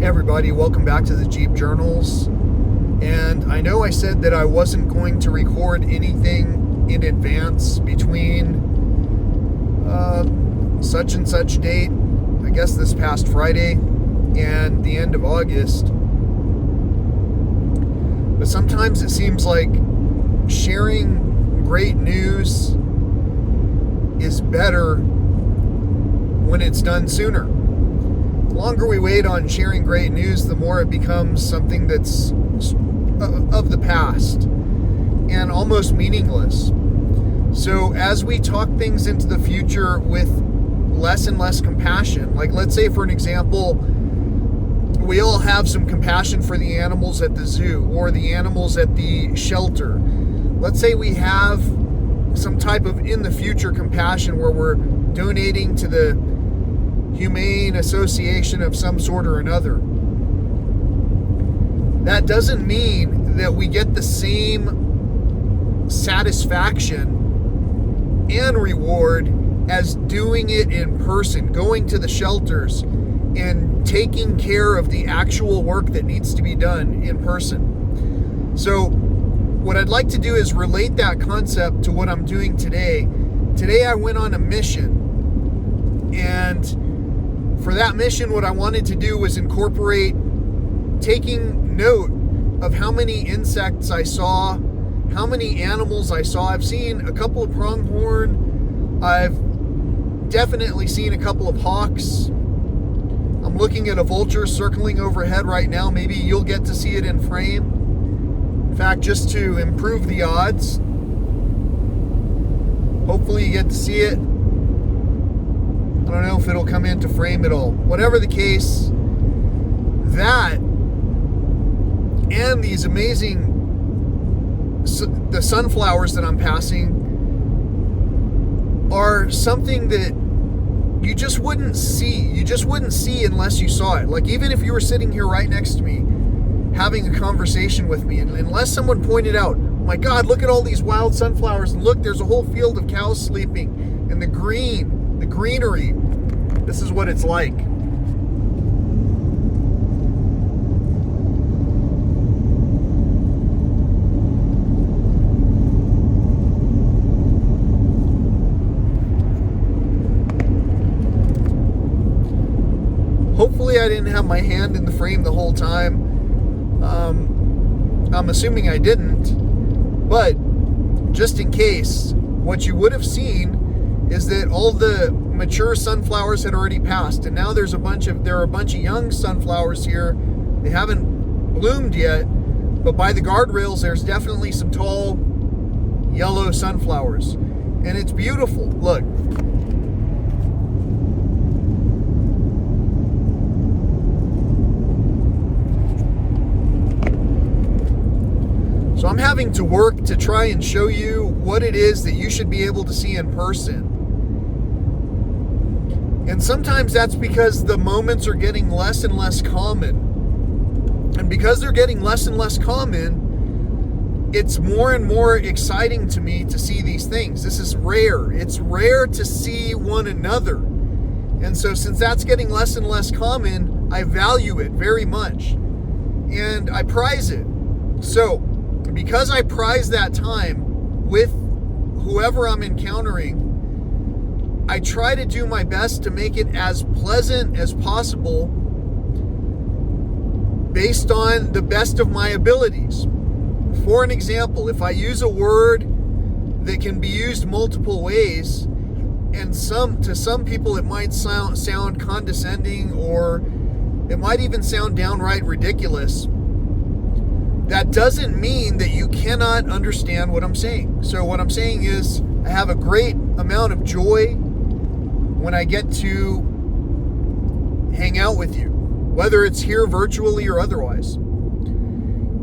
everybody, welcome back to the Jeep Journals. And I know I said that I wasn't going to record anything in advance between such and such date, I guess this past Friday, and the end of August. But sometimes it seems like sharing great news is better when it's done sooner. The longer we wait on sharing great news, the more it becomes something that's of the past and almost meaningless. So as we talk things into the future with less and less compassion, like let's say for an example, we all have some compassion for the animals at the zoo or the animals at the shelter. Let's say we have some type of in the future compassion where we're donating to the humane association of some sort or another. That doesn't mean that we get the same satisfaction and reward as doing it in person, going to the shelters and taking care of the actual work that needs to be done in person. So what I'd like to do is relate that concept to what I'm doing today. Today I went on a mission, and for that mission, what I wanted to do was incorporate taking note of how many insects I saw, how many animals I saw. I've seen a couple of pronghorn. I've definitely seen a couple of hawks. I'm looking at a vulture circling overhead right now. Maybe you'll get to see it in frame. In fact, just to improve the odds, hopefully you get to see it. I don't know if it'll come into frame at all. Whatever the case, that and these amazing, the sunflowers that I'm passing are something that you just wouldn't see. You just wouldn't see unless you saw it. Like even if you were sitting here right next to me, having a conversation with me, and unless someone pointed out, oh my God, look at all these wild sunflowers, and look, there's a whole field of cows sleeping, and the greenery. This is what it's like. Hopefully I didn't have my hand in the frame the whole time. I'm assuming I didn't, but just in case, what you would have seen is that all the mature sunflowers had already passed, and now there are a bunch of young sunflowers here. They haven't bloomed yet, but by the guardrails there's definitely some tall yellow sunflowers, and it's beautiful. Look. So I'm having to work to try and show you what it is that you should be able to see in person. And sometimes that's because the moments are getting less and less common. And because they're getting less and less common, it's more and more exciting to me to see these things. This is rare. It's rare to see one another. And so since that's getting less and less common, I value it very much. And I prize it. So because I prize that time with whoever I'm encountering, I try to do my best to make it as pleasant as possible based on the best of my abilities. For an example, if I use a word that can be used multiple ways, and to some people it might sound condescending, or it might even sound downright ridiculous, that doesn't mean that you cannot understand what I'm saying. So what I'm saying is I have a great amount of joy when I get to hang out with you, whether it's here virtually or otherwise.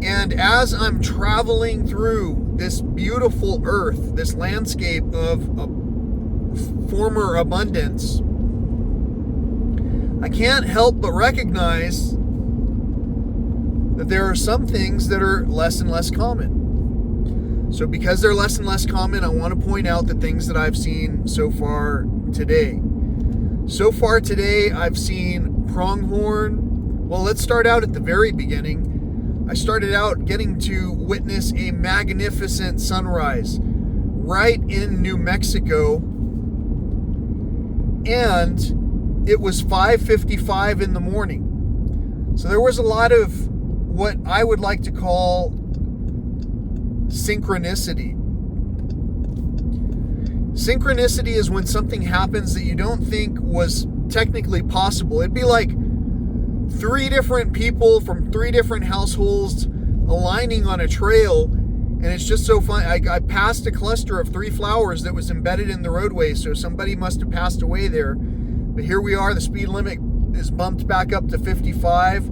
And as I'm traveling through this beautiful earth, this landscape of former abundance, I can't help but recognize that there are some things that are less and less common. So because they're less and less common, I want to point out the things that I've seen so far today. So far today, I've seen pronghorn, Well, let's start out at the very beginning. I started out getting to witness a magnificent sunrise right in New Mexico, and it was 5:55 in the morning. So there was a lot of what I would like to call synchronicity. Synchronicity is when something happens that you don't think was technically possible. It'd be like 3 different people from 3 different households aligning on a trail, and it's just so fun. I passed a cluster of 3 flowers that was embedded in the roadway, so somebody must have passed away there. But here we are. The speed limit is bumped back up to 55.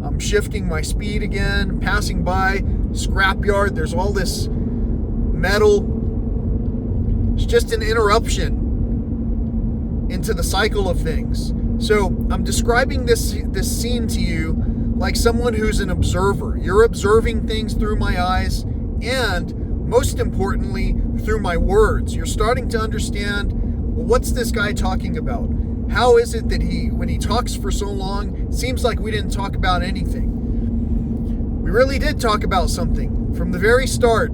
I'm shifting my speed again, passing by scrapyard. There's all this metal. It's just an interruption into the cycle of things. So I'm describing this scene to you like someone who's an observer. You're observing things through my eyes, and most importantly, through my words. You're starting to understand, well, what's this guy talking about? How is it that when he talks for so long, it seems like we didn't talk about anything? We really did talk about something from the very start.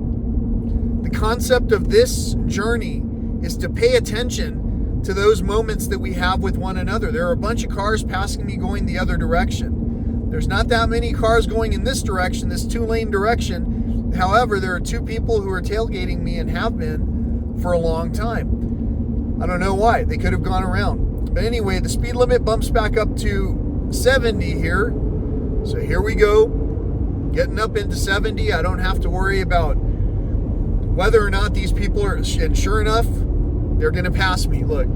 The concept of this journey is to pay attention to those moments that we have with one another. There are a bunch of cars passing me going the other direction. There's not that many cars going in this direction, this 2-lane direction. However, there are 2 people who are tailgating me and have been for a long time. I don't know why. They could have gone around. But anyway, the speed limit bumps back up to 70 here. So here we go. Getting up into 70. I don't have to worry about whether or not these people are, and sure enough, they're going to pass me. Look.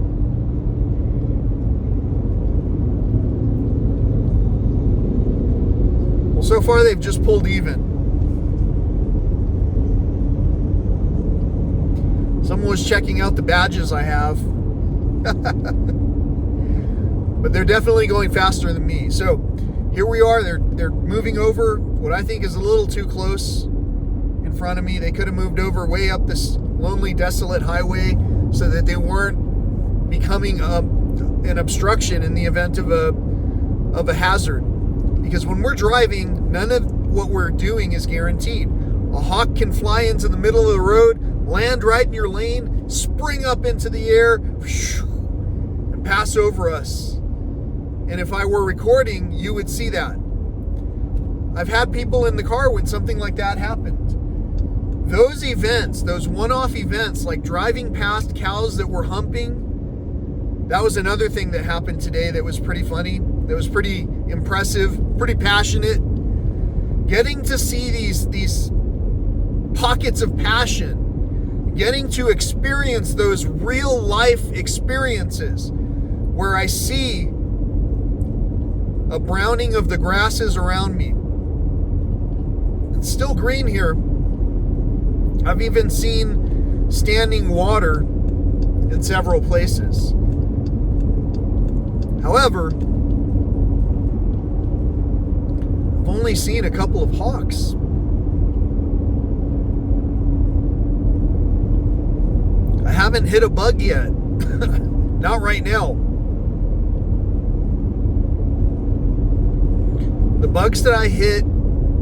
Well, so far they've just pulled even. Someone was checking out the badges I have. But they're definitely going faster than me. So here we are. They're moving over what I think is a little too close in front of me. They could have moved over way up this lonely, desolate highway so that they weren't becoming an obstruction in the event of a hazard. Because when we're driving, none of what we're doing is guaranteed. A hawk can fly into the middle of the road, land right in your lane, spring up into the air, and pass over us. And if I were recording, you would see that. I've had people in the car when something like that happened. Those events, those one-off events, like driving past cows that were humping, that was another thing that happened today that was pretty funny, that was pretty impressive, pretty passionate. Getting to see these pockets of passion, getting to experience those real-life experiences where I see a browning of the grasses around me. It's still green here. I've even seen standing water in several places. However, I've only seen a couple of hawks. I haven't hit a bug yet. Not right now. The bugs that I hit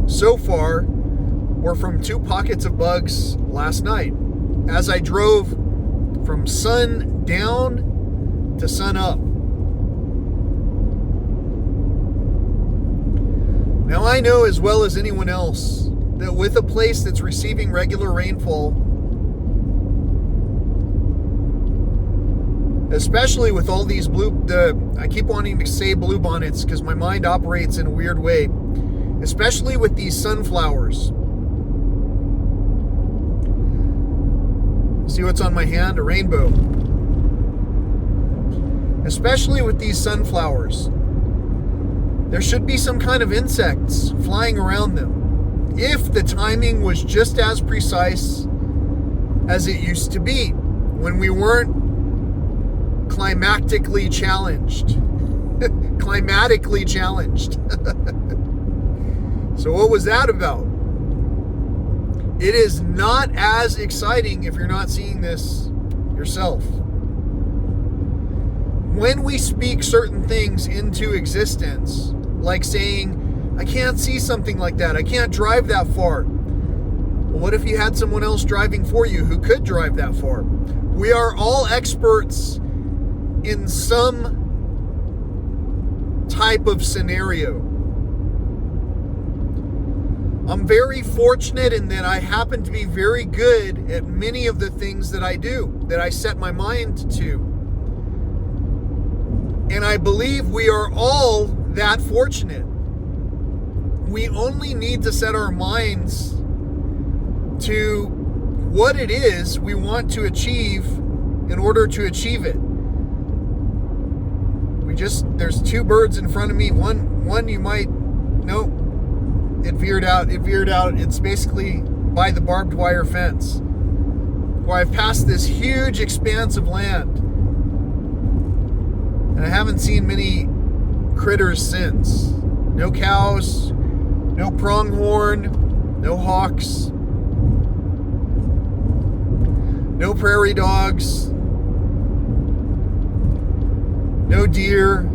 so far were from 2 pockets of bugs last night as I drove from sun down to sun up. Now I know as well as anyone else that with a place that's receiving regular rainfall, especially with all these I keep wanting to say bluebonnets because my mind operates in a weird way, especially with these sunflowers. See what's on my hand? A rainbow. Especially with these sunflowers, there should be some kind of insects flying around them if the timing was just as precise as it used to be when we weren't climatically challenged. Climatically challenged. So what was that about? It is not as exciting if you're not seeing this yourself. When we speak certain things into existence, like saying, I can't see something like that. I can't drive that far. Well, what if you had someone else driving for you who could drive that far? We are all experts in some type of scenario. I'm very fortunate in that I happen to be very good at many of the things that I do, that I set my mind to. And I believe we are all that fortunate. We only need to set our minds to what it is we want to achieve in order to achieve it. There's two birds in front of me. One you might, nope, it veered out. It's basically by the barbed wire fence, where I've passed this huge expanse of land. And I haven't seen many critters since. No cows, no pronghorn, no hawks, no prairie dogs, no deer.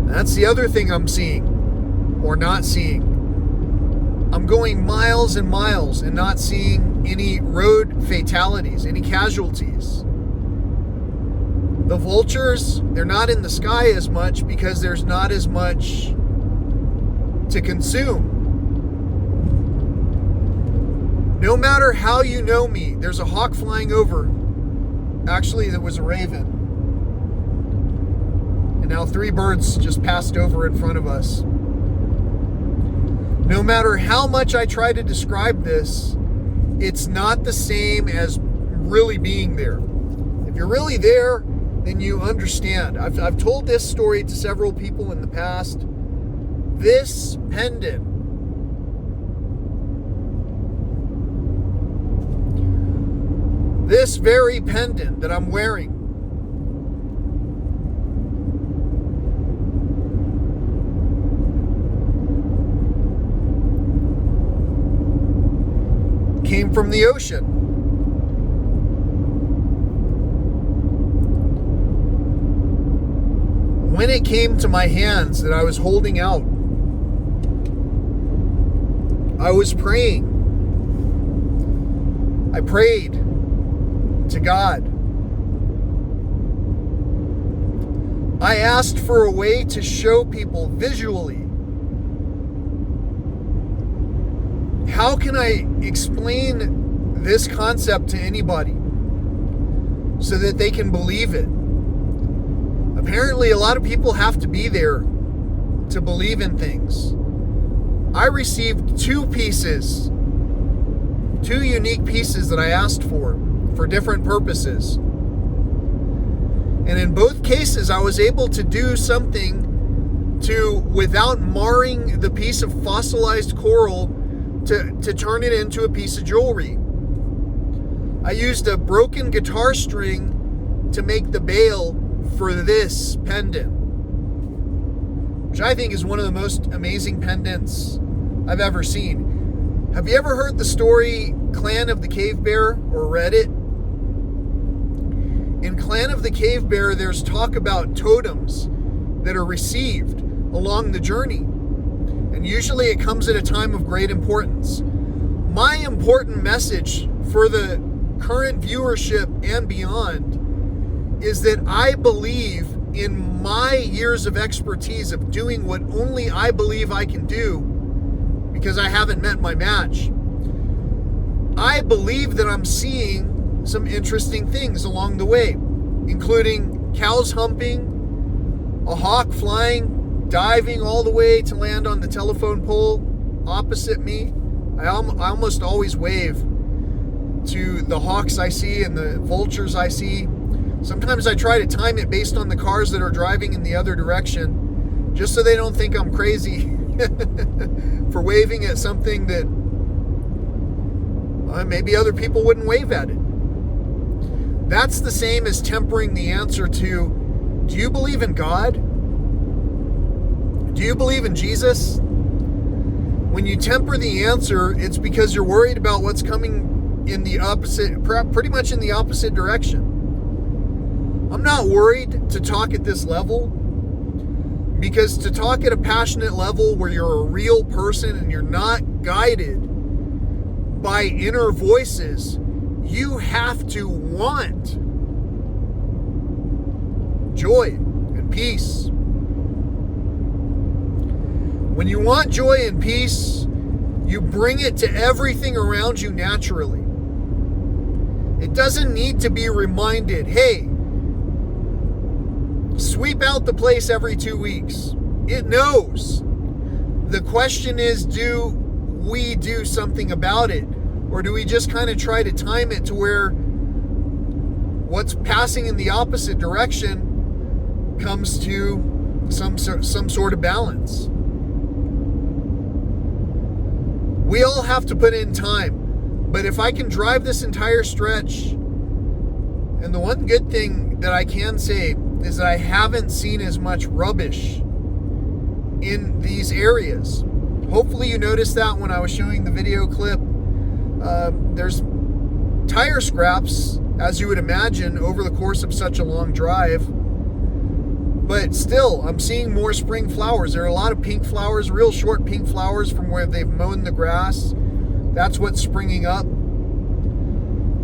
That's the other thing I'm seeing, or not seeing. I'm going miles and miles and not seeing any road fatalities, any casualties. The vultures, they're not in the sky as much because there's not as much to consume. No matter how you know me, there's a hawk flying over. Actually, there was a raven. And now 3 birds just passed over in front of us. No matter how much I try to describe this, it's not the same as really being there. If you're really there, then you understand. I've told this story to several people in the past. This pendant, this very pendant that I'm wearing, came from the ocean. When it came to my hands that I was holding out, I was praying. I prayed to God. I asked for a way to show people visually. How can I explain this concept to anybody so that they can believe it? Apparently, a lot of people have to be there to believe in things. I received 2 pieces, 2 unique pieces that I asked for different purposes. And in both cases, I was able to do something without marring the piece of fossilized coral, to turn it into a piece of jewelry. I used a broken guitar string to make the bail for this pendant, which I think is one of the most amazing pendants I've ever seen. Have you ever heard the story Clan of the Cave Bear, or read it? In Clan of the Cave Bear, there's talk about totems that are received along the journey. And usually it comes at a time of great importance. My important message for the current viewership and beyond is that I believe in my years of expertise of doing what only I believe I can do, because I haven't met my match. I believe that I'm seeing some interesting things along the way, including cows humping, a hawk flying, diving all the way to land on the telephone pole opposite me. I almost always wave to the hawks I see and the vultures I see. Sometimes I try to time it based on the cars that are driving in the other direction, just so they don't think I'm crazy for waving at something that maybe other people wouldn't wave at it. That's the same as tempering the answer to, do you believe in God? Do you believe in Jesus? When you temper the answer, it's because you're worried about what's coming in the opposite, pretty much in the opposite direction. I'm not worried to talk at this level, because to talk at a passionate level where you're a real person and you're not guided by inner voices, you have to want joy and peace. When you want joy and peace, you bring it to everything around you naturally. It doesn't need to be reminded, hey, sweep out the place every 2 weeks. It knows. The question is, do we do something about it? Or do we just kind of try to time it to where what's passing in the opposite direction comes to some sort of balance? We all have to put in time. But if I can drive this entire stretch, and the one good thing that I can say is that I haven't seen as much rubbish in these areas. Hopefully you noticed that when I was showing the video clip. There's tire scraps, as you would imagine, over the course of such a long drive. But still, I'm seeing more spring flowers. There are a lot of pink flowers, real short pink flowers from where they've mown the grass. That's what's springing up.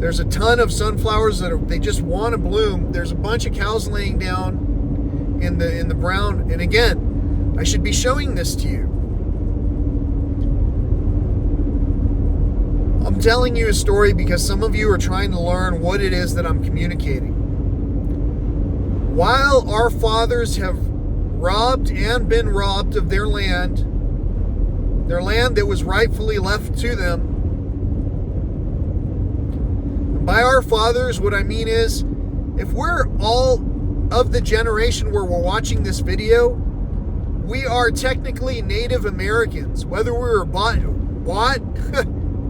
There's a ton of sunflowers they just want to bloom. There's a bunch of cows laying down in the brown. And again, I should be showing this to you. I'm telling you a story because some of you are trying to learn what it is that I'm communicating. While our fathers have robbed and been robbed of their land that was rightfully left to them, and by our fathers, what I mean is, if we're all of the generation where we're watching this video, we are technically Native Americans. Whether we were bought?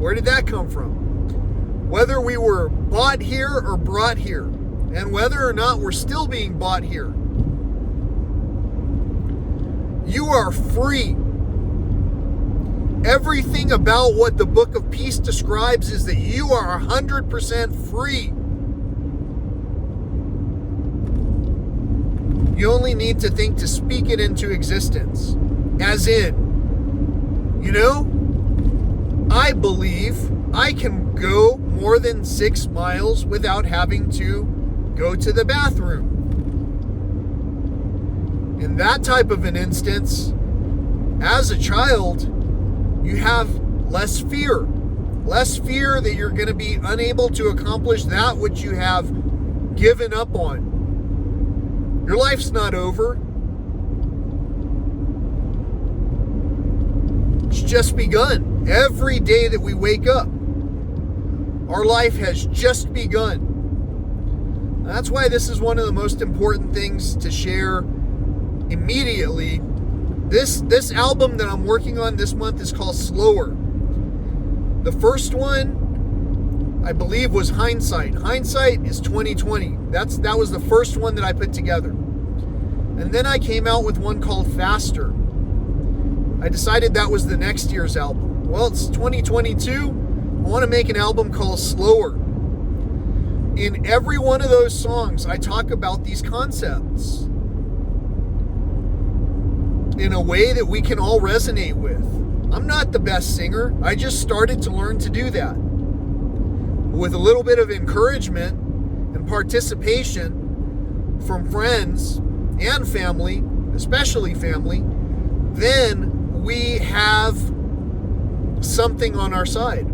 Where did that come from? Whether we were bought here or brought here, and whether or not we're still being bought here, you are free. Everything about what the Book of Peace describes is that you are 100% free. You only need to think to speak it into existence. As in, I believe I can go more than 6 miles without having to go to the bathroom. In that type of an instance, as a child, you have less fear. Less fear that you're going to be unable to accomplish that which you have given up on. Your life's not over. It's just begun. Every day that we wake up, our life has just begun. That's why this is one of the most important things to share immediately. This album that I'm working on this month is called Slower. The first one, I believe, was Hindsight. Hindsight is 2020. That was the first one that I put together. And then I came out with one called Faster. I decided that was the next year's album. Well, it's 2022. I want to make an album called Slower. In every one of those songs, I talk about these concepts in a way that we can all resonate with. I'm not the best singer. I just started to learn to do that. With a little bit of encouragement and participation from friends and family, especially family, then we have something on our side.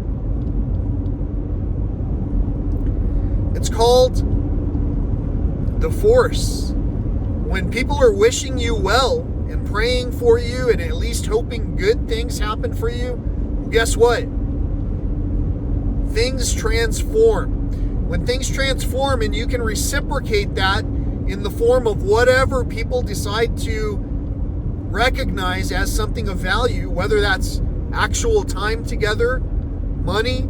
It's called the force. When people are wishing you well and praying for you and at least hoping good things happen for you, guess what? Things transform. When things transform and you can reciprocate that in the form of whatever people decide to recognize as something of value, whether that's actual time together, money,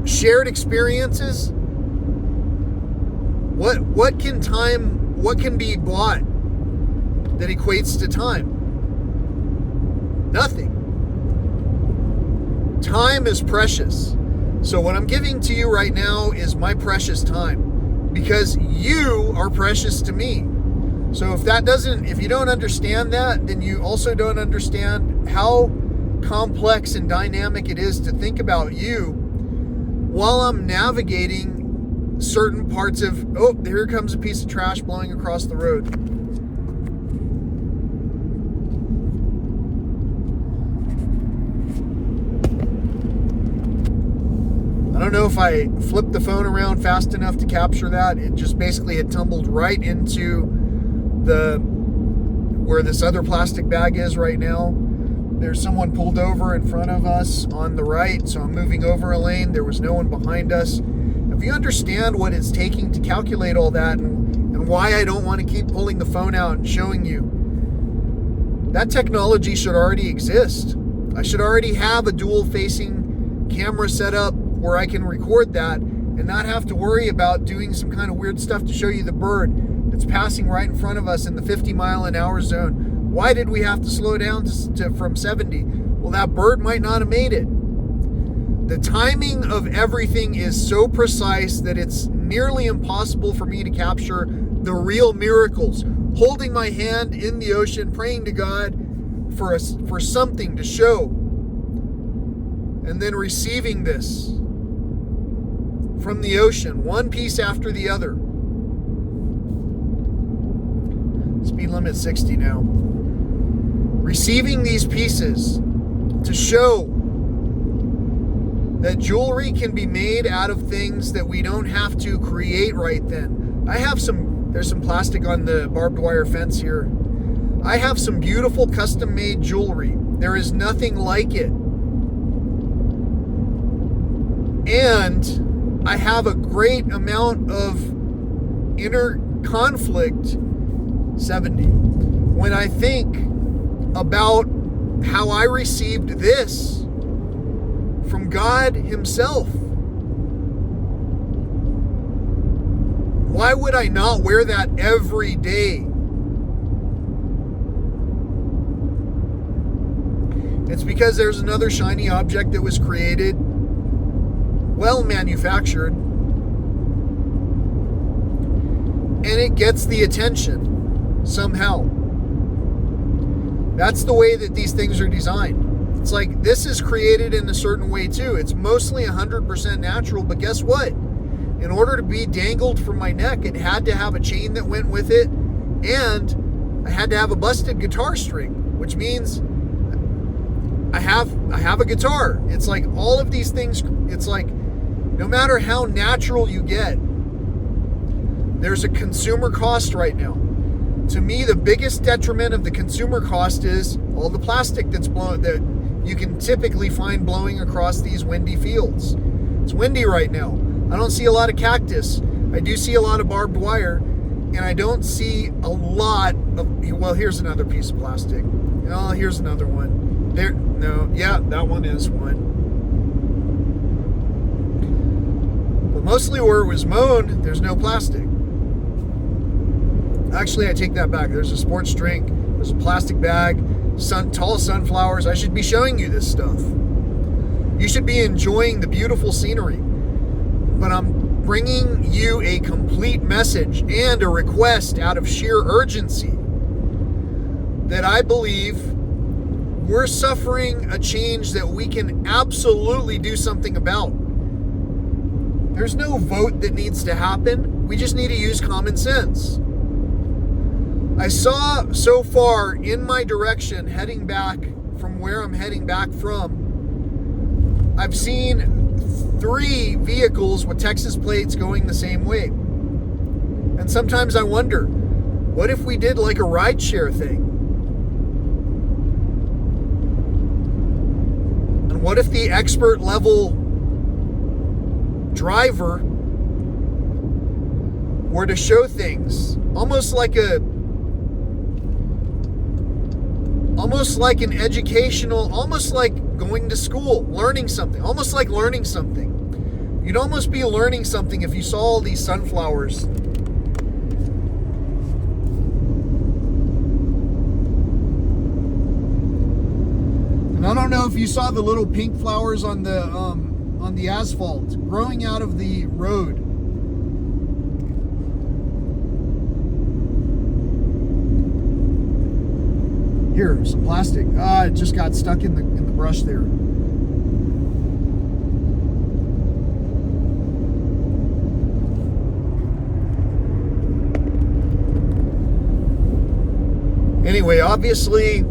shared experiences, what can be bought that equates to time? Nothing. Time is precious. So what I'm giving to you right now is my precious time, because you are precious to me. So if you don't understand that, then you also don't understand how complex and dynamic it is to think about you while I'm navigating certain parts of, here comes a piece of trash blowing across the road. I don't know if I flipped the phone around fast enough to capture that. It just basically had tumbled right into where this other plastic bag is right now. There's someone pulled over in front of us on the right, so I'm moving over a lane. There was no one behind us. If you understand what it's taking to calculate all that and why I don't want to keep pulling the phone out and showing you, that technology should already exist. I should already have a dual-facing camera set up where I can record that and not have to worry about doing some kind of weird stuff to show you the bird that's passing right in front of us in the 50-mile-an-hour zone. Why did we have to slow down from 70? Well, that bird might not have made it. The timing of everything is so precise that it's nearly impossible for me to capture the real miracles. Holding my hand in the ocean, praying to God for something to show, and then receiving this from the ocean, one piece after the other. Speed limit 60 now. Receiving these pieces to show that jewelry can be made out of things that we don't have to create right then. There's some plastic on the barbed wire fence here. I have some beautiful custom-made jewelry. There is nothing like it. And I have a great amount of inner conflict, 70, when I think about how I received this from God Himself. Why would I not wear that every day? It's because there's another shiny object that was created, well manufactured, and it gets the attention somehow. That's the way that these things are designed. It's like this is created in a certain way too. It's mostly 100% natural, but guess what? In order to be dangled from my neck, it had to have a chain that went with it, and I had to have a busted guitar string, which means I have a guitar. It's like all of these things, it's like no matter how natural you get, there's a consumer cost right now. To me, the biggest detriment of the consumer cost is all the plastic that you can typically find blowing across these windy fields. It's windy right now. I don't see a lot of cactus. I do see a lot of barbed wire, and I don't see a lot of, well, here's another piece of plastic. Oh, here's another one. That one is one. But mostly where it was mown, there's no plastic. Actually, I take that back. There's a sports drink. There's a plastic bag. Tall sunflowers. I should be showing you this stuff. You should be enjoying the beautiful scenery. But I'm bringing you a complete message and a request out of sheer urgency that I believe we're suffering a change that we can absolutely do something about. There's no vote that needs to happen. We just need to use common sense. I saw so far in my direction heading back from where I'm heading back from, I've seen 3 vehicles with Texas plates going the same way. And sometimes I wonder, what if we did like a rideshare thing? And what if the expert level driver were to show things almost like an educational, almost like going to school, learning something, almost like learning something. You'd almost be learning something if you saw all these sunflowers. And I don't know if you saw the little pink flowers on on the asphalt, growing out of the road. Here, some plastic. It just got stuck in the brush there. Anyway, obviously,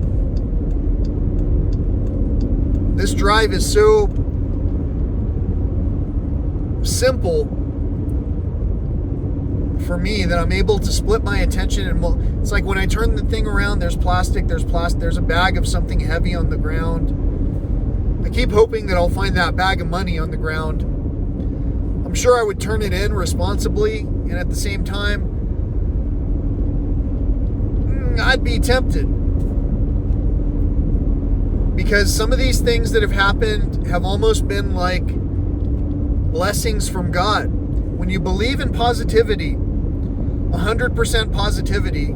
this drive is so simple for me that I'm able to split my attention. And it's like when I turn the thing around, there's plastic, there's a bag of something heavy on the ground. I keep hoping that I'll find that bag of money on the ground. I'm sure I would turn it in responsibly, and at the same time, I'd be tempted, because some of these things that have happened have almost been like blessings from God. When you believe in positivity, 100% positivity,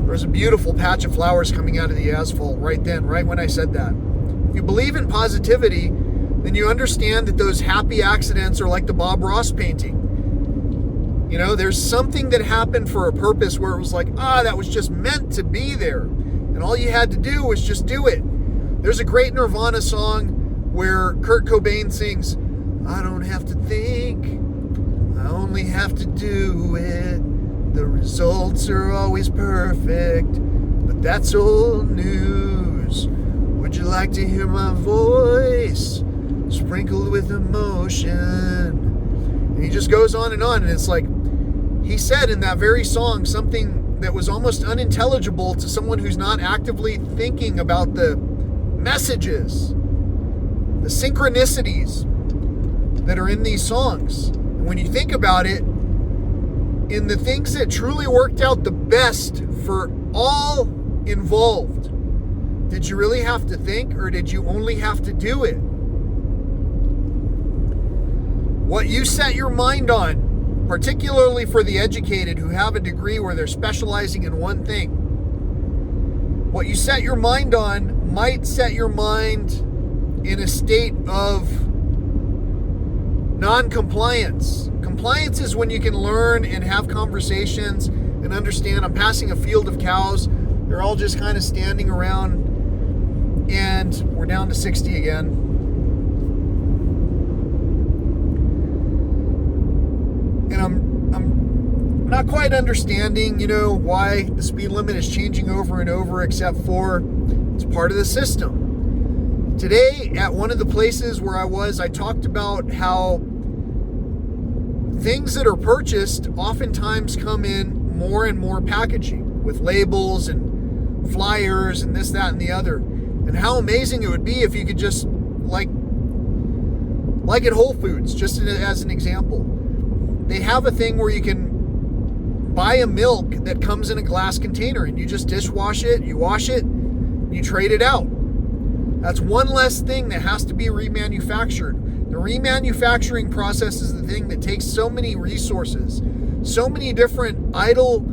there's a beautiful patch of flowers coming out of the asphalt right then, right when I said that. If you believe in positivity, then you understand that those happy accidents are like the Bob Ross painting. You know, there's something that happened for a purpose where it was like, that was just meant to be there. And all you had to do was just do it. There's a great Nirvana song where Kurt Cobain sings, I don't have to think, I only have to do it. The results are always perfect, but that's old news. Would you like to hear my voice sprinkled with emotion? And he just goes on, and it's like, he said in that very song something that was almost unintelligible to someone who's not actively thinking about the messages, the synchronicities that are in these songs. And when you think about it, in the things that truly worked out the best for all involved, did you really have to think, or did you only have to do it? What you set your mind on, particularly for the educated who have a degree where they're specializing in one thing, what you set your mind on might set your mind in a state of non-compliance. Compliance is when you can learn and have conversations and understand. I'm passing a field of cows. They're all just kind of standing around, and we're down to 60 again. And I'm not quite understanding, why the speed limit is changing over and over, except for it's part of the system. Today, at one of the places where I talked about how things that are purchased oftentimes come in more and more packaging with labels and flyers and this, that, and the other. And how amazing it would be if you could just, like at Whole Foods, just as an example, they have a thing where you can buy a milk that comes in a glass container, and you just dishwash it, you wash it, you trade it out. That's one less thing that has to be remanufactured. The remanufacturing process is the thing that takes so many resources, so many different idle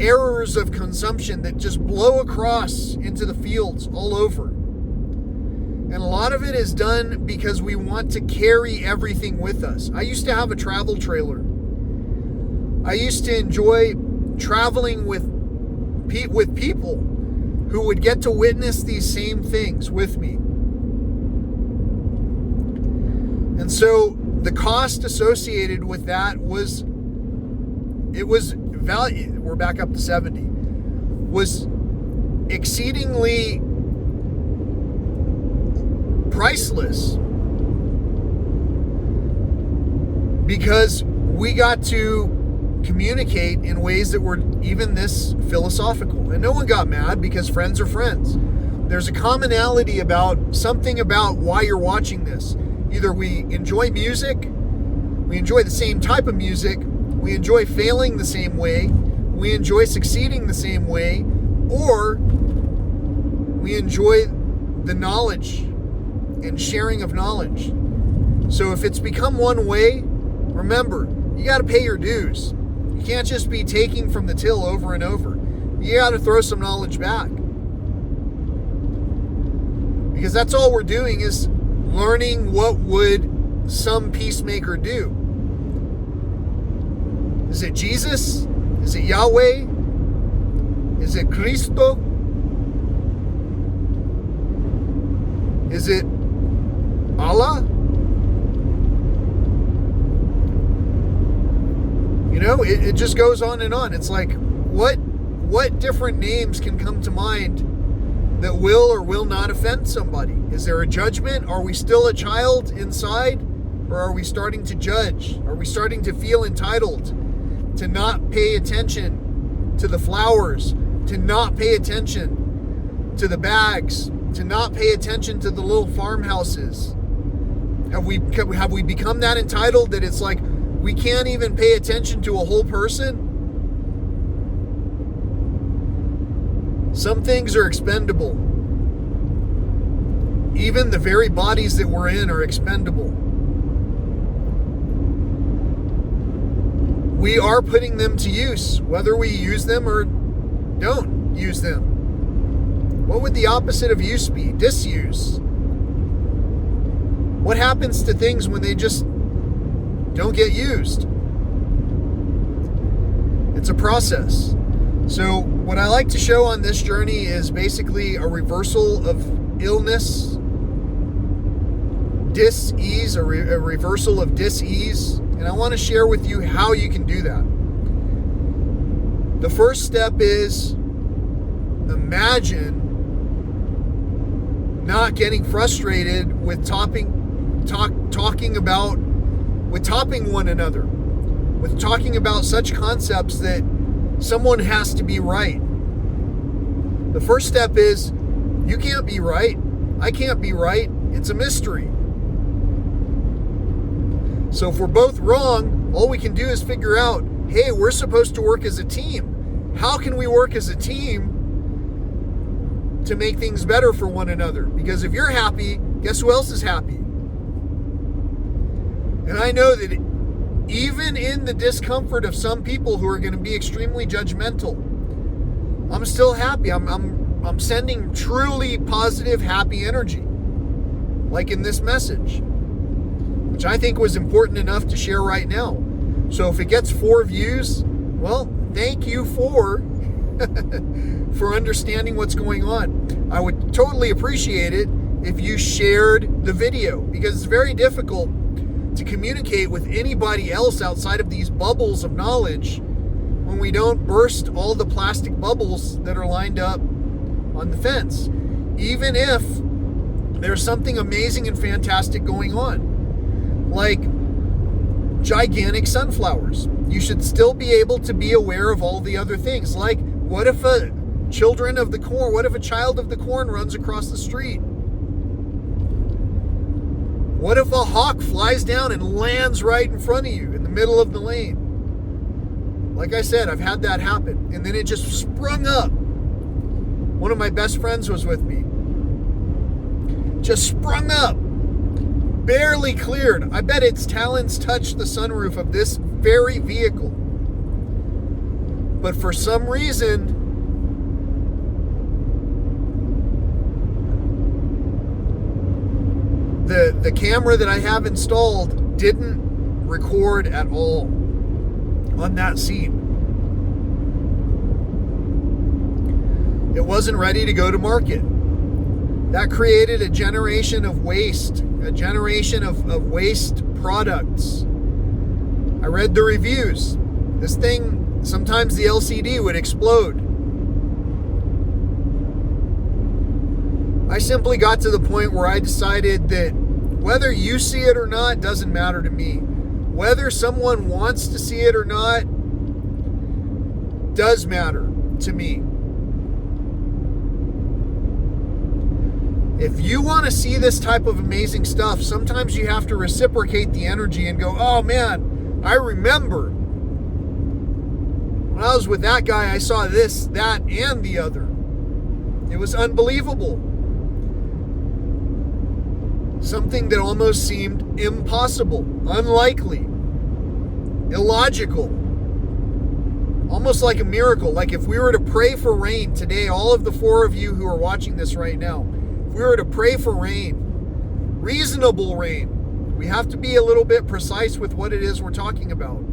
errors of consumption that just blow across into the fields all over. And a lot of it is done because we want to carry everything with us. I used to have a travel trailer. I used to enjoy traveling with people who would get to witness these same things with me. And so the cost associated with that was value. We're back up to 70. Was exceedingly priceless, because we got to communicate in ways that were even this philosophical, and no one got mad because friends are friends. There's a commonality about something about why you're watching this. Either we enjoy music, we enjoy the same type of music, we enjoy failing the same way, we enjoy succeeding the same way, or we enjoy the knowledge and sharing of knowledge. So if it's become one way, remember, you got to pay your dues. You can't just be taking from the till over and over. You got to throw some knowledge back. Because that's all we're doing is learning what would some peacemaker do. Is it Jesus? Is it Yahweh? Is it Cristo? Is it Allah? It just goes on and on. It's like, what different names can come to mind that will or will not offend somebody? Is there a judgment? Are we still a child inside? Or are we starting to judge? Are we starting to feel entitled to not pay attention to the flowers, to not pay attention to the bags, to not pay attention to the little farmhouses? Have we become that entitled that it's like we can't even pay attention to a whole person? Some things are expendable. Even the very bodies that we're in are expendable. We are putting them to use, whether we use them or don't use them. What would the opposite of use be? Disuse. What happens to things when they just don't get used? It's a process. So what I like to show on this journey is basically a reversal of illness, dis-ease, a reversal of dis-ease. And I want to share with you how you can do that. The first step is imagine not getting frustrated with topping one another, with talking about such concepts that someone has to be right. The first step is you can't be right. I can't be right. It's a mystery. So if we're both wrong, all we can do is figure out, hey, we're supposed to work as a team. How can we work as a team to make things better for one another? Because if you're happy, guess who else is happy? And I know that even in the discomfort of some people who are going to be extremely judgmental, I'm still happy. I'm sending truly positive, happy energy, like in this message, which I think was important enough to share right now. So if it gets 4 views, well, thank you for understanding what's going on. I would totally appreciate it if you shared the video, because it's very difficult to communicate with anybody else outside of these bubbles of knowledge when we don't burst all the plastic bubbles that are lined up on the fence. Even if there's something amazing and fantastic going on, like gigantic sunflowers, you should still be able to be aware of all the other things. Like, what if a child of the corn runs across the street? What if a hawk flies down and lands right in front of you in the middle of the lane? Like I said, I've had that happen. And then it just sprung up. One of my best friends was with me. Just sprung up. Barely cleared. I bet its talons touched the sunroof of this very vehicle. But for some reason, the camera that I have installed didn't record at all on that scene. It wasn't ready to go to market. That created a generation of waste, a generation of waste products. I read the reviews. This thing, sometimes the LCD would explode. I simply got to the point where I decided that whether you see it or not doesn't matter to me. Whether someone wants to see it or not does matter to me. If you want to see this type of amazing stuff, sometimes you have to reciprocate the energy and go, oh man, I remember when I was with that guy, I saw this, that, and the other. It was unbelievable. Something that almost seemed impossible, unlikely, illogical, almost like a miracle. Like if we were to pray for rain today, all of the 4 of you who are watching this right now, if we were to pray for rain, Reasonable rain. We have to be a little bit precise with what it is we're talking about.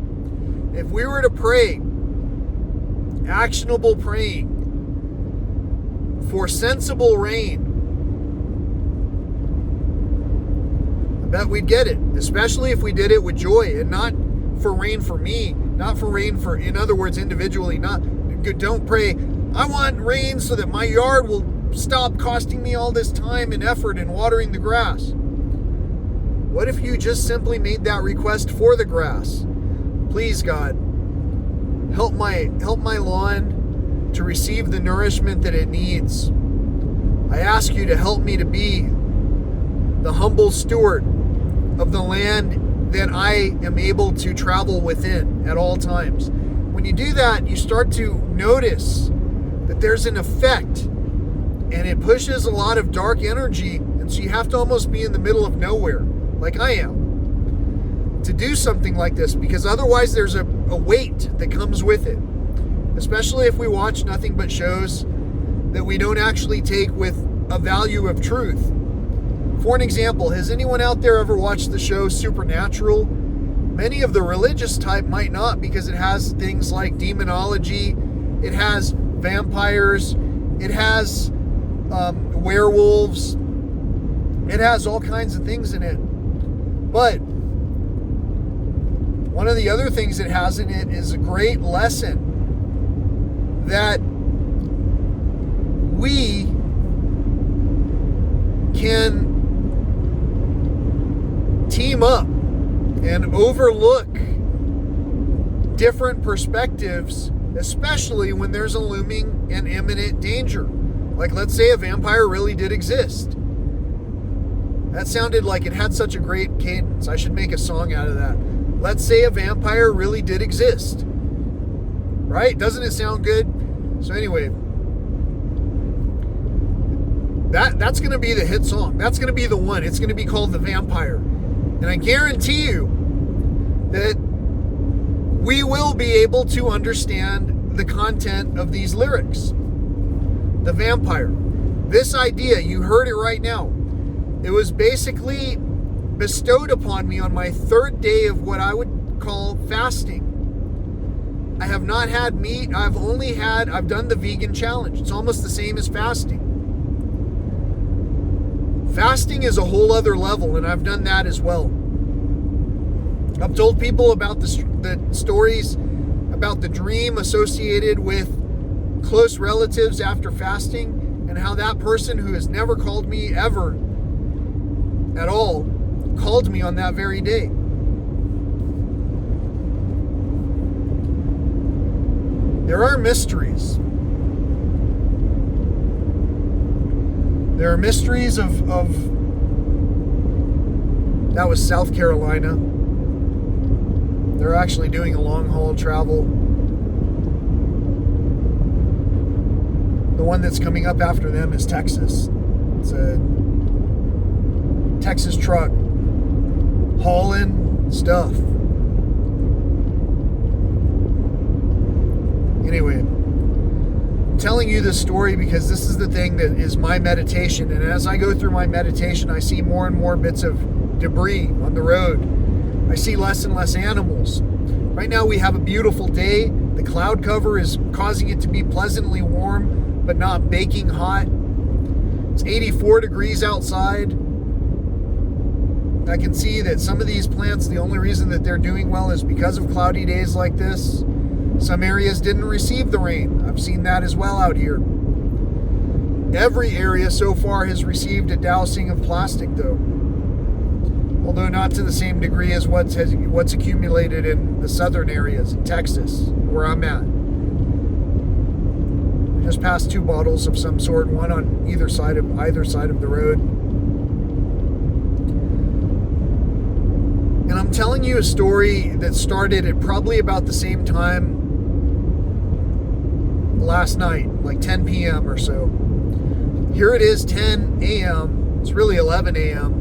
If we were to pray, actionable praying for sensible rain, I bet we'd get it, especially if we did it with joy and not for rain for me, not for rain for, in other words, individually. Don't pray, I want rain so that my yard will stop costing me all this time and effort in watering the grass. What if you just simply made that request for the grass? Please, God, help my lawn to receive the nourishment that it needs. I ask you to help me to be the humble steward of the land that I am able to travel within at all times. When you do that, you start to notice that there's an effect, and it pushes a lot of dark energy, and so you have to almost be in the middle of nowhere, like I am, to do something like this, because otherwise there's a weight that comes with it, especially if we watch nothing but shows that we don't actually take with a value of truth. For an example, has anyone out there ever watched the show Supernatural? Many of the religious type might not, because it has things like demonology, it has vampires, it has werewolves, it has all kinds of things in it. But one of the other things it has in it is a great lesson that we can team up and overlook different perspectives, especially when there's a looming and imminent danger. Like, let's say a vampire really did exist. That sounded like it had such a great cadence. I should make a song out of that. Let's say a vampire really did exist. Right? Doesn't it sound good? So anyway, that's going to be the hit song. That's going to be the one. It's going to be called The Vampire. And I guarantee you that we will be able to understand the content of these lyrics. The Vampire. This idea, you heard it right now. It was basically bestowed upon me on my third day of what I would call fasting. I have not had meat. I've done the vegan challenge. It's almost the same as fasting. Fasting is a whole other level, and I've done that as well. I've told people about the stories about the dream associated with close relatives after fasting, and how that person who has never called me ever at all called me on that very day. There are mysteries. There are mysteries of that was South Carolina. They're actually doing a long haul travel. The one that's coming up after them is Texas. It's a Texas truck hauling stuff. Anyway, I'm telling you this story because this is the thing that is my meditation. And as I go through my meditation, I see more and more bits of debris on the road. I see less and less animals. Right now we have a beautiful day. The cloud cover is causing it to be pleasantly warm, but not baking hot. It's 84 degrees outside. I can see that some of these plants, the only reason that they're doing well is because of cloudy days like this. Some areas didn't receive the rain. I've seen that as well out here. Every area so far has received a dousing of plastic, though. Although not to the same degree as what's accumulated in the southern areas in Texas, where I'm at. I just passed 2 bottles of some sort, one on either side of the road. And I'm telling you a story that started at probably about the same time last night, like 10 p.m. or so. Here it is, 10 a.m. It's really 11 a.m.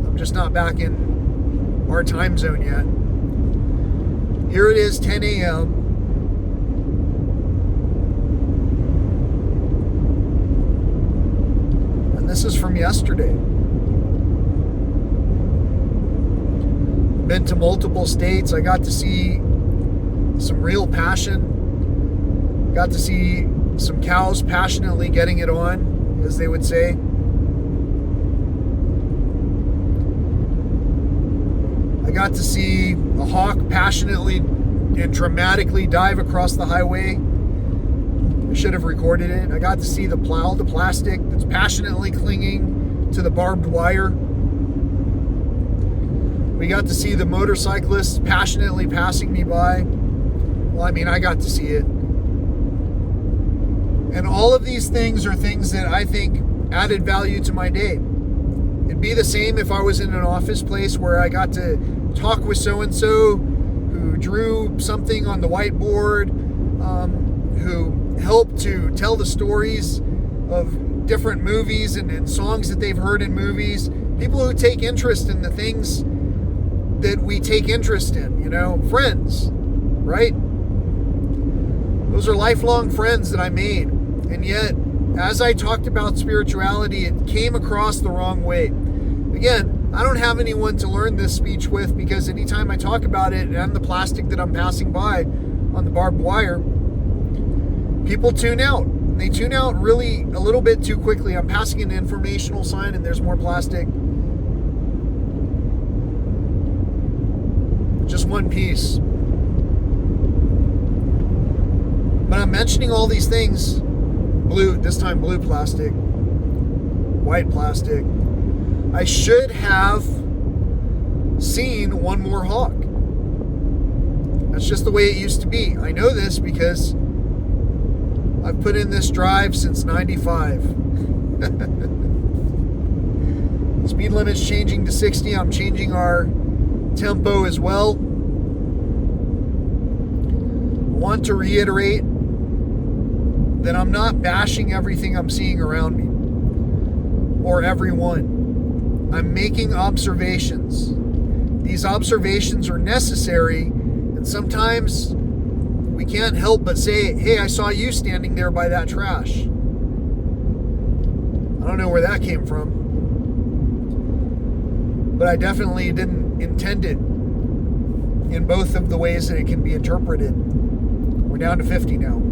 I'm just not back in our time zone yet. Here it is, 10 a.m. And this is from yesterday. been to multiple states. I got to see some real passion. Got to see some cows passionately getting it on, as they would say. I got to see a hawk passionately and dramatically dive across the highway. I should have recorded it. I got to see the plow, the plastic that's passionately clinging to the barbed wire. We got to see the motorcyclists passionately passing me by. Well, I mean, I got to see it. And all of these things are things that I think added value to my day. It'd be the same if I was in an office place where I got to talk with so-and-so who drew something on the whiteboard, who helped to tell the stories of different movies and songs that they've heard in movies. People who take interest in the things that we take interest in, friends, right? Those are lifelong friends that I made. And yet, as I talked about spirituality, it came across the wrong way. Again, I don't have anyone to learn this speech with, because anytime I talk about it and the plastic that I'm passing by on the barbed wire, people tune out. They tune out really a little bit too quickly. I'm passing an informational sign and there's more plastic. Just one piece. But I'm mentioning all these things. Blue, this time blue plastic, white plastic. I should have seen one more hawk. That's just the way it used to be. I know this because I've put in this drive since 95. Speed limit's changing to 60. I'm changing our tempo as well. I want to reiterate that I'm not bashing everything I'm seeing around me or everyone. I'm making observations. These observations are necessary, and sometimes we can't help but say, hey, I saw you standing there by that trash. I don't know where that came from, but I definitely didn't intend it in both of the ways that it can be interpreted. We're down to 50 now.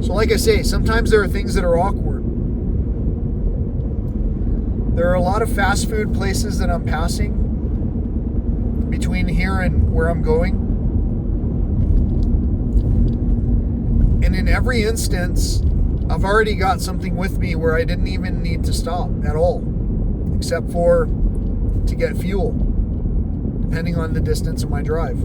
So like I say, sometimes there are things that are awkward. There are a lot of fast food places that I'm passing between here and where I'm going. And in every instance, I've already got something with me where I didn't even need to stop at all, except for to get fuel, depending on the distance of my drive.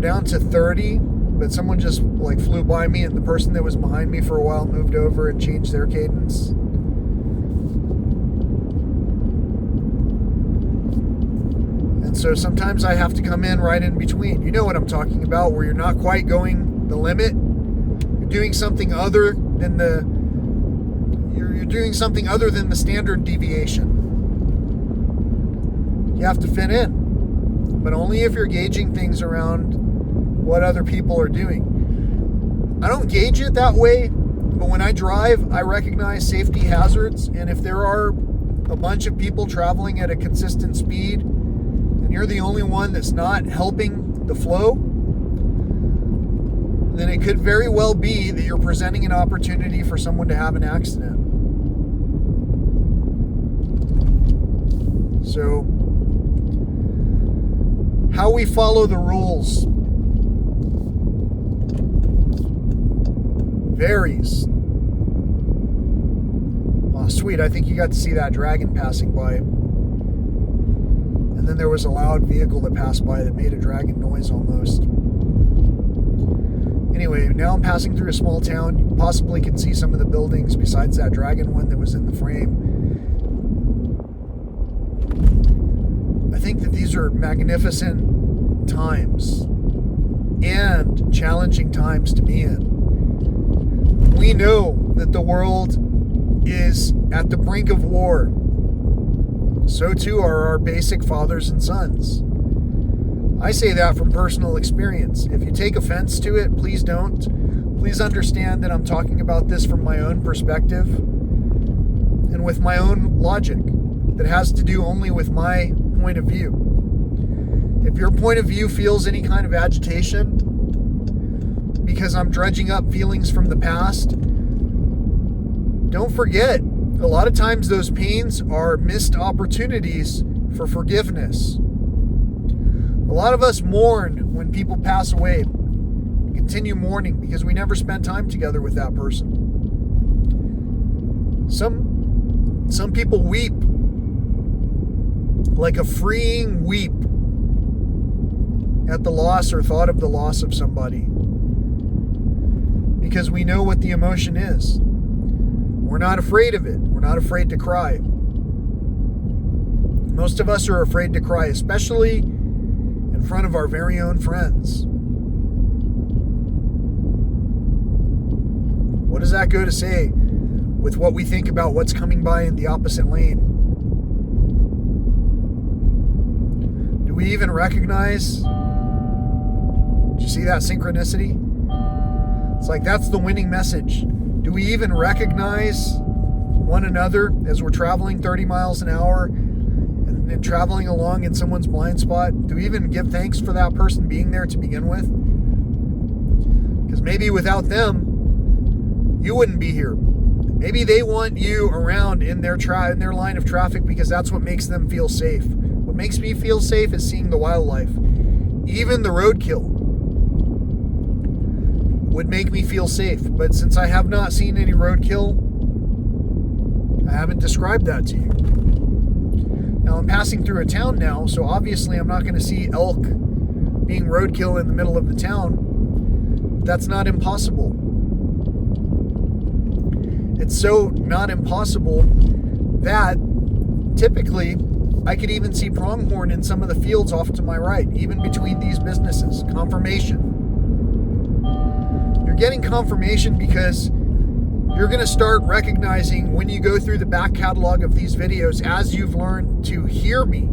Down to 30, but someone just flew by me, and the person that was behind me for a while moved over and changed their cadence. And so sometimes I have to come in right in between. You know what I'm talking about, where you're not quite going the limit. You're doing something other than you're doing something other than the standard deviation. You have to fit in, but only if you're gauging things around what other people are doing. I don't gauge it that way, but when I drive, I recognize safety hazards, and if there are a bunch of people traveling at a consistent speed, and you're the only one that's not helping the flow, then it could very well be that you're presenting an opportunity for someone to have an accident. So, how we follow the rules varies. Oh, sweet. I think you got to see that dragon passing by. And then there was a loud vehicle that passed by that made a dragon noise almost. Anyway, now I'm passing through a small town. You possibly can see some of the buildings besides that dragon one that was in the frame. I think that these are magnificent times and challenging times to be in. We know that the world is at the brink of war. So too are our basic fathers and sons. I say that from personal experience. If you take offense to it, please don't. please understand that I'm talking about this from my own perspective and with my own logic that has to do only with my point of view. If your point of view feels any kind of agitation because I'm dredging up feelings from the past, don't forget, a lot of times those pains are missed opportunities for forgiveness. A lot of us mourn when people pass away, continue mourning because we never spent time together with that person. Some people weep like a freeing weep at the loss or thought of the loss of somebody, because we know what the emotion is. We're not afraid of it. We're not afraid to cry. Most of us are afraid to cry, especially in front of our very own friends. What does that go to say with what we think about what's coming by in the opposite lane? Do we even recognize? Did you see that synchronicity? It's like that's the winning message. Do we even recognize one another as we're traveling 30 miles an hour and traveling along in someone's blind spot? Do we even give thanks for that person being there to begin with? Because maybe without them, you wouldn't be here. Maybe they want you around in their line of traffic because that's what makes them feel safe. What makes me feel safe is seeing the wildlife. Even the roadkill would make me feel safe. But since I have not seen any roadkill, I haven't described that to you. Now I'm passing through a town now, so obviously I'm not going to see elk being roadkill in the middle of the town. That's not impossible. It's so not impossible that typically I could even see pronghorn in some of the fields off to my right, even between these businesses. Confirmation. You're getting confirmation because you're going to start recognizing when you go through the back catalog of these videos, as you've learned to hear me,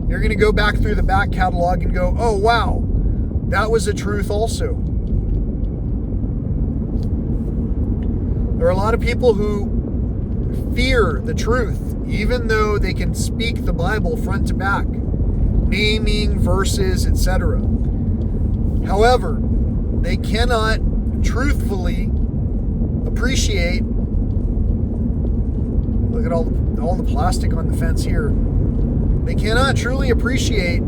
you're going to go back through the back catalog and go, oh wow, that was a truth also. There are a lot of people who fear the truth, even though they can speak the Bible front to back, naming verses, etc. However, they cannot truthfully appreciate, look at all the plastic on the fence here. They cannot truly appreciate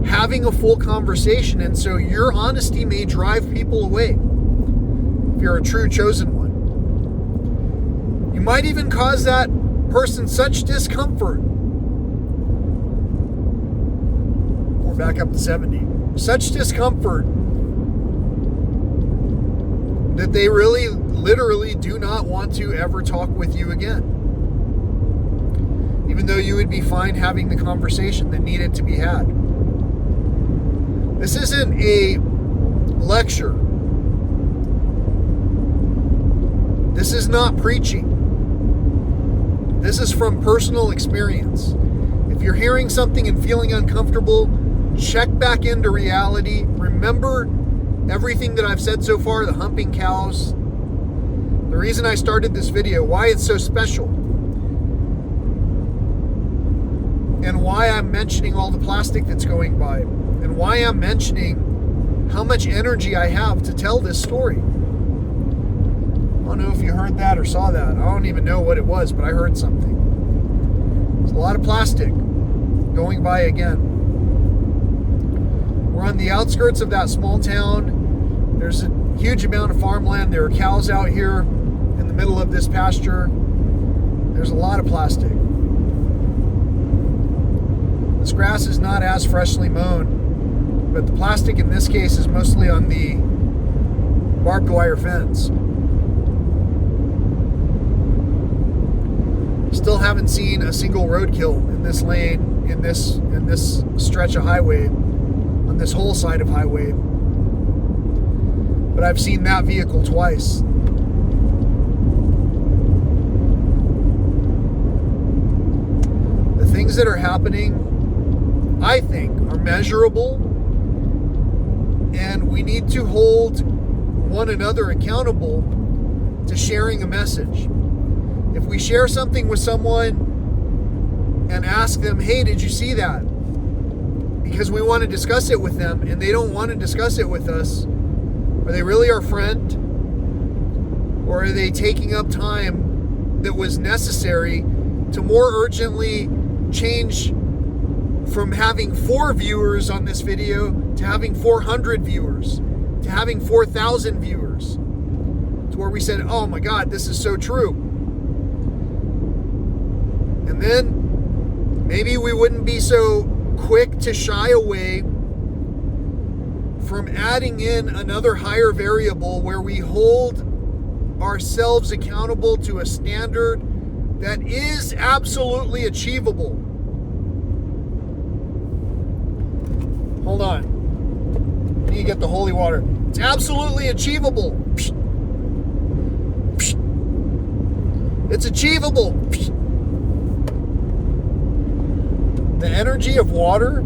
having a full conversation, and so your honesty may drive people away. If you're a true chosen one, you might even cause that person such discomfort. We're back up to 70. Such discomfort that they really, literally do not want to ever talk with you again. Even though you would be fine having the conversation that needed to be had. This isn't a lecture. This is not preaching. This is from personal experience. If you're hearing something and feeling uncomfortable, check back into reality. Remember everything that I've said so far, the humping cows, the reason I started this video, why it's so special, and why I'm mentioning all the plastic that's going by, and why I'm mentioning how much energy I have to tell this story. I don't know if you heard that or saw that. I don't even know what it was, but I heard something. There's a lot of plastic going by again. We're on the outskirts of that small town. There's a huge amount of farmland. There are cows out here in the middle of this pasture. There's a lot of plastic. This grass is not as freshly mown, but the plastic in this case is mostly on the barbed wire fence. Still haven't seen a single roadkill in this lane, in this stretch of highway, on this whole side of highway. But I've seen that vehicle twice. The things that are happening, I think, are measurable And we need to hold one another accountable to sharing a message. If we share something with someone and ask them, hey, did you see that? Because we want to discuss it with them and they don't want to discuss it with us, are they really our friend? Or are they taking up time that was necessary to more urgently change from having 4 viewers on this video to having 400 viewers, to having 4,000 viewers, to where we said, oh my God, this is so true. And then maybe we wouldn't be so quick to shy away from adding in another higher variable where we hold ourselves accountable to a standard that is absolutely achievable. Hold on. I need to get the holy water. It's absolutely achievable. It's achievable. The energy of water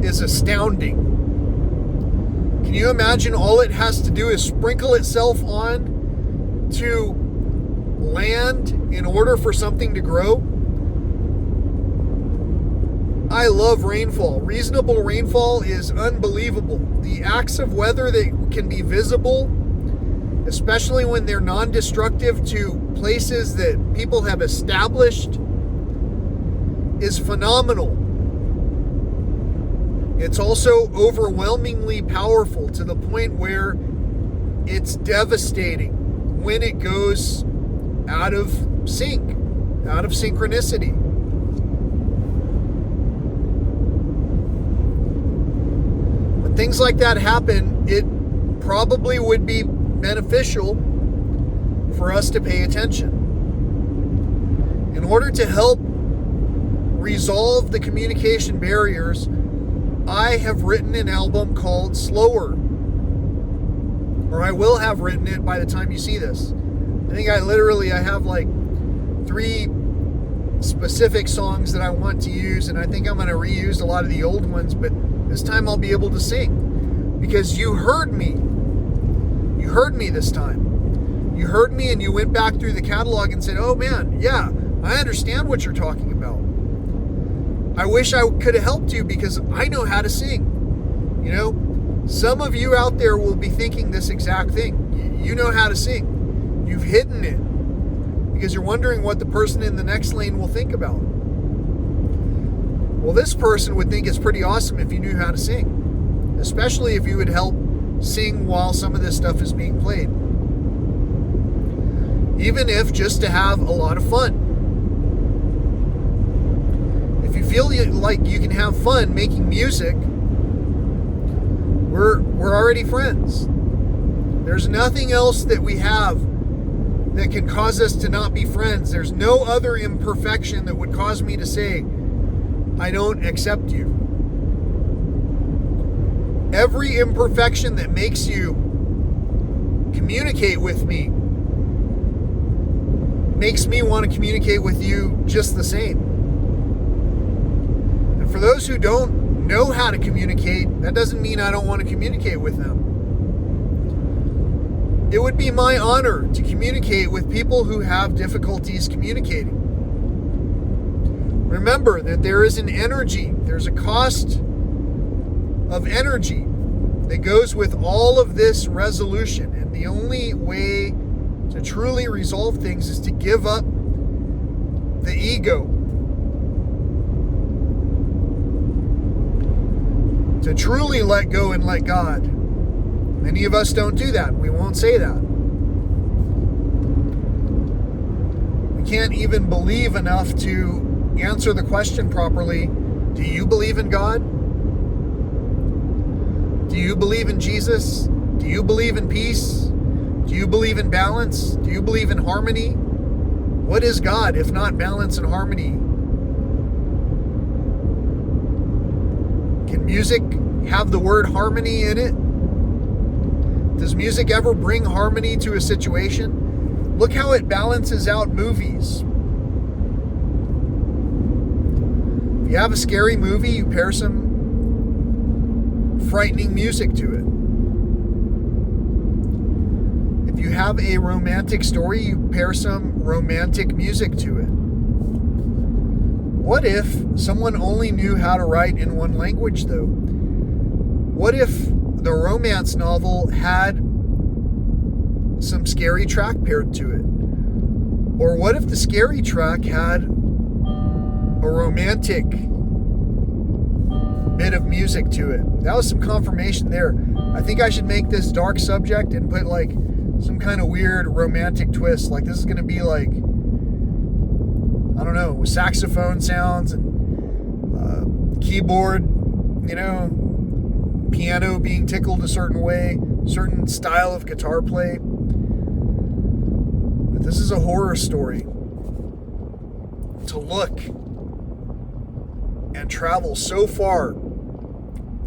is astounding. Can you imagine all it has to do is sprinkle itself on to land in order for something to grow? I love rainfall. Reasonable rainfall is unbelievable. The acts of weather that can be visible, especially when they're non-destructive to places that people have established, is phenomenal. It's also overwhelmingly powerful to the point where it's devastating when it goes out of sync, out of synchronicity. When things like that happen, it probably would be beneficial for us to pay attention. In order to help resolve the communication barriers, I have written an album called Slower, or I will have written it by the time you see this. I think I have like 3 specific songs that I want to use, and I think I'm going to reuse a lot of the old ones, but this time I'll be able to sing because you heard me. You heard me this time. You heard me and you went back through the catalog and said, oh man, yeah, I understand what you're talking about. I wish I could have helped you because I know how to sing. You know, some of you out there will be thinking this exact thing. You know how to sing. You've hidden it because you're wondering what the person in the next lane will think about. Well, this person would think it's pretty awesome if you knew how to sing, especially if you would help sing while some of this stuff is being played. Even if just to have a lot of fun. If you feel like you can have fun making music, we're already friends. There's nothing else that we have that can cause us to not be friends. There's no other imperfection that would cause me to say, I don't accept you. Every imperfection that makes you communicate with me makes me want to communicate with you just the same. And for those who don't know how to communicate, that doesn't mean I don't want to communicate with them. It would be my honor to communicate with people who have difficulties communicating. Remember that there is an energy, there's a cost of energy that goes with all of this resolution. And the only way to truly resolve things is to give up the ego. To truly let go and let God. Many of us don't do that. We won't say that. We can't even believe enough to answer the question properly. Do you believe in God? Do you believe in Jesus? Do you believe in peace? Do you believe in balance? Do you believe in harmony? What is God if not balance and harmony? Can music have the word harmony in it? Does music ever bring harmony to a situation? Look how it balances out movies. If you have a scary movie, you pair some frightening music to it. If you have a romantic story, you pair some romantic music to it. What if someone only knew how to write in one language, though? What if the romance novel had some scary track paired to it? Or what if the scary track had a romantic bit of music to it? That was some confirmation there. I think I should make this dark subject and put like some kind of weird romantic twist. Like this is going to be like, I don't know, saxophone sounds and keyboard, piano being tickled a certain way, certain style of guitar play. But this is a horror story. To look and travel so far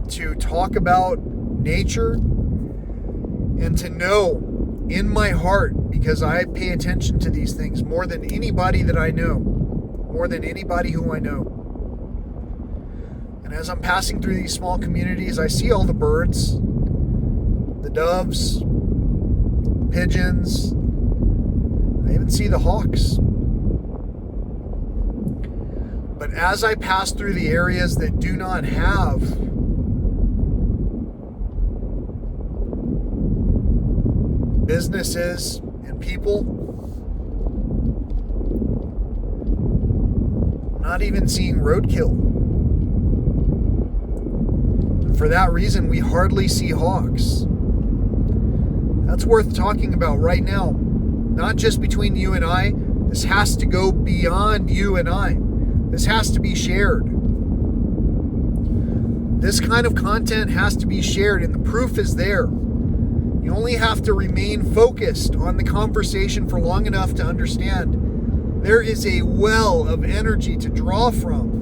to talk about nature and to know in my heart, because I pay attention to these things more than anybody that I know, more than anybody who I know. And as I'm passing through these small communities, I see all the birds, the doves, pigeons. I even see the hawks. But as I pass through the areas that do not have businesses and people, I'm not even seeing roadkill. For that reason, we hardly see hawks. That's worth talking about right now. Not just between you and I. This has to go beyond you and I. This has to be shared. This kind of content has to be shared, and the proof is there. You only have to remain focused on the conversation for long enough to understand there is a well of energy to draw from.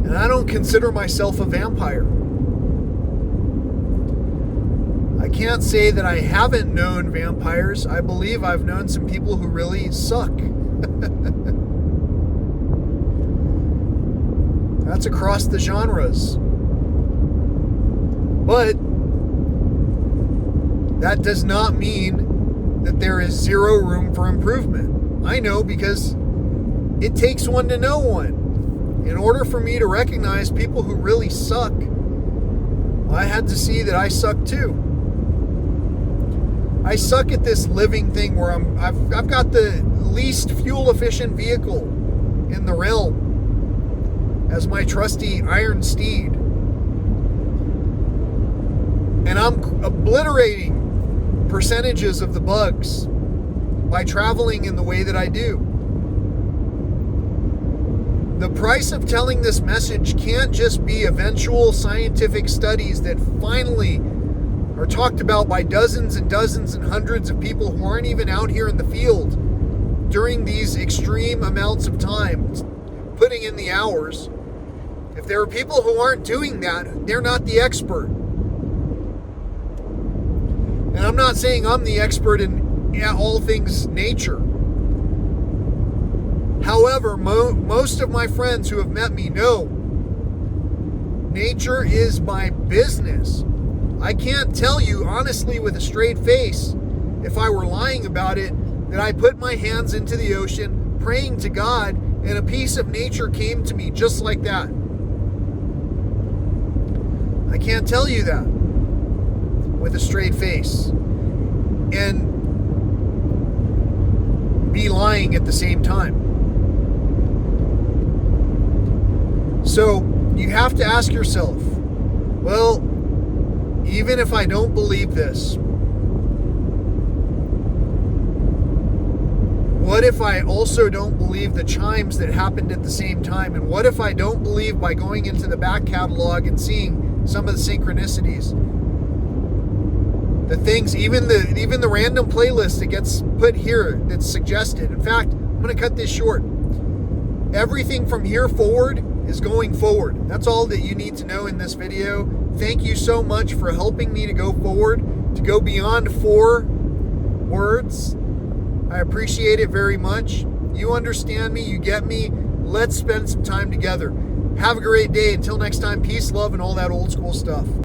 And I don't consider myself a vampire. I can't say that I haven't known vampires. I believe I've known some people who really suck. That's across the genres. But that does not mean that there is zero room for improvement. I know, because it takes one to know one. In order for me to recognize people who really suck, I had to see that I suck too. I suck at this living thing where I've got the least fuel efficient vehicle in the realm as my trusty iron steed. And I'm obliterating percentages of the bugs by traveling in the way that I do. The price of telling this message can't just be eventual scientific studies that finally are talked about by dozens and dozens and hundreds of people who aren't even out here in the field during these extreme amounts of time, putting in the hours. If there are people who aren't doing that, they're not the expert. And I'm not saying I'm the expert in all things nature. However, most of my friends who have met me know nature is my business. I can't tell you honestly with a straight face, if I were lying about it, that I put my hands into the ocean praying to God and a piece of nature came to me just like that. I can't tell you that with a straight face and be lying at the same time. So you have to ask yourself, well, even if I don't believe this, what if I also don't believe the chimes that happened at the same time? And what if I don't believe by going into the back catalog and seeing some of the synchronicities? The things, even the random playlist that gets put here that's suggested. In fact, I'm going to cut this short. Everything from here forward is going forward. That's all that you need to know in this video. Thank you so much for helping me to go forward, to go beyond 4 words. I appreciate it very much. You understand me, you get me. Let's spend some time together. Have a great day. Until next time, peace, love, and all that old school stuff.